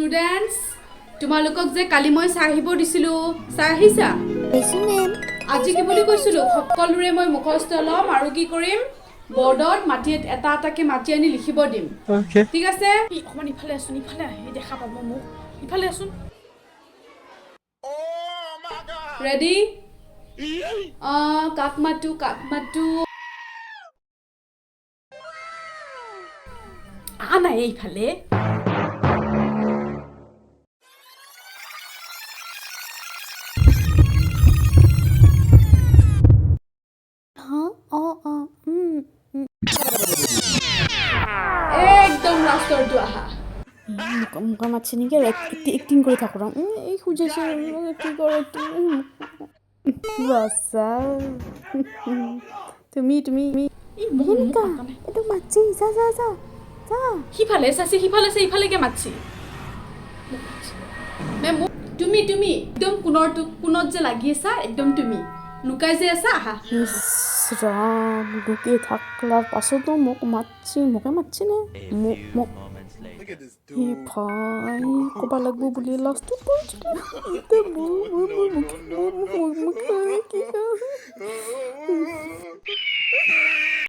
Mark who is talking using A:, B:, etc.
A: Students, তোমালোকক যে কালি মই চাহিব দিছিলো চাহিছা
B: বেছি মেম
A: আজি কি বুলি কৈছিলো সকলোৰে মই মুখস্থ লম আৰু কি কৰিম বৰ্ডত মাটি এটা এটাকে মাটি আনি লিখিব দিম ঠিক আছে অকমান ইফালে আছোন ইফালে আহি দেখা পাব মোক ইফালে আছোন ৰেডি কাক মাতু আনা এইফালে একদম লাষ্টৰটো আহা
B: মুখা মাতছে নেকি এক্টিং কৰি থাকো এই খুজিছে কি কৰে বাছা তুমি এইটো মাতছি যা যা যা যা
A: সিফালে চাচি সিফালে আছে ইফালেকে মাতছি তুমি একদম কোনত যে লাগি আছা একদম তুমি লুকাই যে আছা আহা
B: ৰাম লুকিয়ে থাকলাৰ পাছতো মোক মাতছি মোকে মাতছি নে মোক ভাই ক'ব লাগিব বুলি লাষ্টত কৈছিলে